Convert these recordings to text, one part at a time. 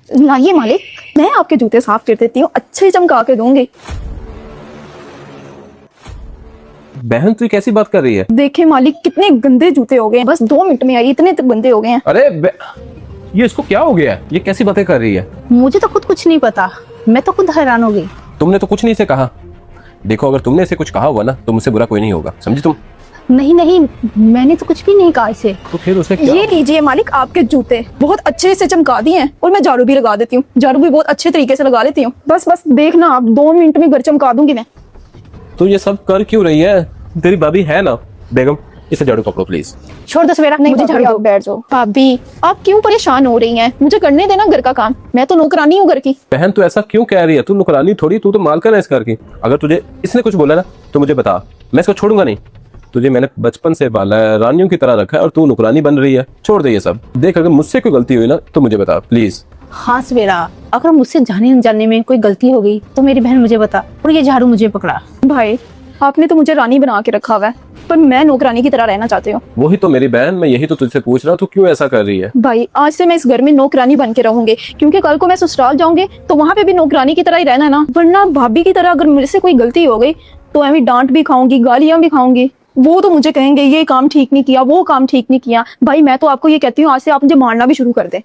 लाइए मालिक, मैं आपके जूते साफ कर देती हूँ, अच्छे चमका के दूंगी। बहन तू कैसी बात कर रही है? देखे मालिक, कितने गंदे जूते हो गए हैं, बस 2 मिनट में आई, इतने गंदे हो गए हैं। अरे ये इसको क्या हो गया है? ये कैसी बातें कर रही है? मुझे तो खुद कुछ नहीं पता, मैं तो खुद हैरान हो गई। तुमने तो कुछ नहीं से कहा। देखो अगर तुमने इसे कुछ कहा हुआ ना तो मुझसे बुरा कोई नहीं होगा, समझी तुम? नहीं नहीं, मैंने तो कुछ भी नहीं कहा इसे। तो फिर उसे क्या? ये लीजिए मालिक, आपके जूते बहुत अच्छे से चमका दिए हैं, और मैं झाड़ू भी लगा देती हूँ, झाड़ू भी बहुत अच्छे तरीके से लगा लेती हूँ। बस बस देखना आप, 2 मिनट में घर चमका दूंगी मैं। तो ये सब कर क्यों रही है? तेरी भाभी है ना बेगम, इसे झाड़ू पकड़ो प्लीज। छोड़ दो सवेरा, नहीं, मुझे झाड़ू आप दो। बैठ जाओ। भाभी आप क्यों परेशान हो रही हैं? मुझे करने देना घर का काम, मैं तो नौकरानी हूँ घर की। बहन तू ऐसा क्यों कह रही है? तू नुकरानी थोड़ी, तू तो मालकिन है इस घर की। अगर तुझे इसने कुछ बोला ना तो मुझे बता, मैं इसको छोड़ूंगा नहीं। तुझे मैंने बचपन से पाला है, रानियों की तरह रखा है, और तू नुकरानी बन रही है। छोड़ दे ये सब। देख अगर मुझसे कोई गलती हुई ना तो मुझे बता प्लीज। हाँ सवेरा, अगर मुझसे जाने अनजाने में कोई गलती हो गई तो मेरी बहन मुझे बता, और ये झाड़ू मुझे पकड़ा। भाई आपने तो मुझे रानी बना के रखा हुआ है, पर मैं नौकरानी की तरह रहना चाहती हूँ। वही तो मेरी बहन, मैं यही तो तुझसे पूछ रहा हूँ, तू क्यों ऐसा कर रही है? भाई आज से मैं इस घर में नौकरानी बन के रहूंगी, क्योंकि कल को मैं ससुराल जाऊंगी तो वहां पे भी नौकरानी की तरह ही रहना है ना। वरना भाभी की तरह अगर मेरे से कोई गलती हो गई तो मैं डांट भी खाऊंगी, गालियां भी खाऊंगी। वो तो मुझे कहेंगे ये काम ठीक नहीं किया, वो काम ठीक नहीं किया। भाई मैं तो आपको ये कहती हूँ, आज से आप मुझे मारना भी शुरू कर दे,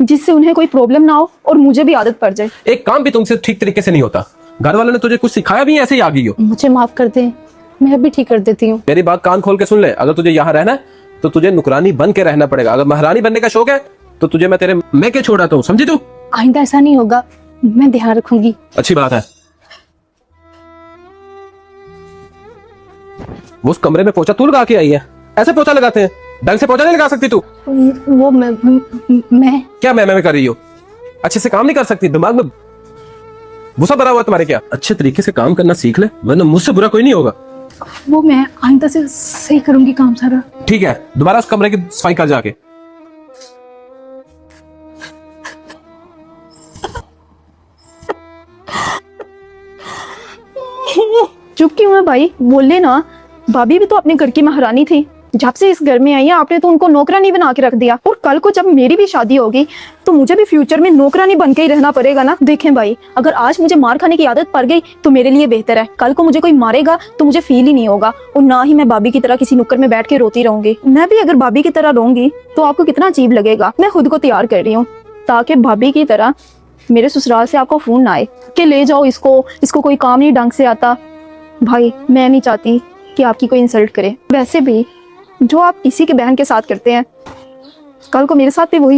जिससे उन्हें कोई प्रॉब्लम ना हो और मुझे भी आदत पड़ जाए। एक काम भी तुमसे ठीक तरीके से नहीं होता। घर वालों ने तुझे कुछ सिखाया भी, ऐसे ही आ गई हो। मुझे माफ कर दे, मैं अभी ठीक कर देती हूँ। मेरी बात कान खोल के सुन ले, अगर तुझे यहाँ रहना है तो तुझे नुकरानी बन के रहना पड़ेगा। अगर महारानी बनने का शौक है तो तुझे मैं तेरे मैं के छोड़ाता हूँ, समझी तू? आइंदा ऐसा नहीं होगा, मैं ध्यान रखूंगी। अच्छी बात है। वो उस कमरे में पोछा तू लगा के आई है? ऐसे पोछा लगाते हैं? ढंग से पोछा नहीं लगा सकती तू? वो मैं क्या मैं कर रही हो? अच्छे से काम नहीं कर सकती? दिमाग में भूसा भरा हुआ तुम्हारे क्या? अच्छे तरीके से काम करना सीख ले, वरना मुझसे बुरा कोई नहीं होगा। वो मैं आइंदा से सही करूंगी काम सारा। ठीक है, दोबारा उस कमरे की सफाई कर जाके। चुप क्यों है भाई, बोले ना। भाभी भी तो अपने घर की महारानी थी, जब से इस घर में आई है आपने तो उनको नौकरानी बना के रख दिया। और कल को जब मेरी भी शादी होगी तो मुझे भी फ्यूचर में नौकरानी बन के ही रहना पड़ेगा ना। देखें भाई, अगर आज मुझे मार खाने की आदत पड़ गई तो मेरे लिए बेहतर है, कल को मुझे कोई मारेगा तो मुझे फील ही नहीं होगा, और ना ही मैं भाभी की तरह किसी नुक्कड़ में बैठ के रोती रहूंगी। मैं भी अगर भाभी की तरह रहूंगी तो आपको कितना अजीब लगेगा। मैं खुद को तैयार कर रही हूँ ताकि भाभी की तरह मेरे ससुराल से आपको फोन ना आए कि ले जाओ इसको कोई काम नहीं ढंग से आता। भाई मैं नहीं चाहती कि आपकी कोई इंसल्ट करे। वैसे भी जो आप इसी के बहन के साथ करते हैं, कल को मेरे साथ भी वही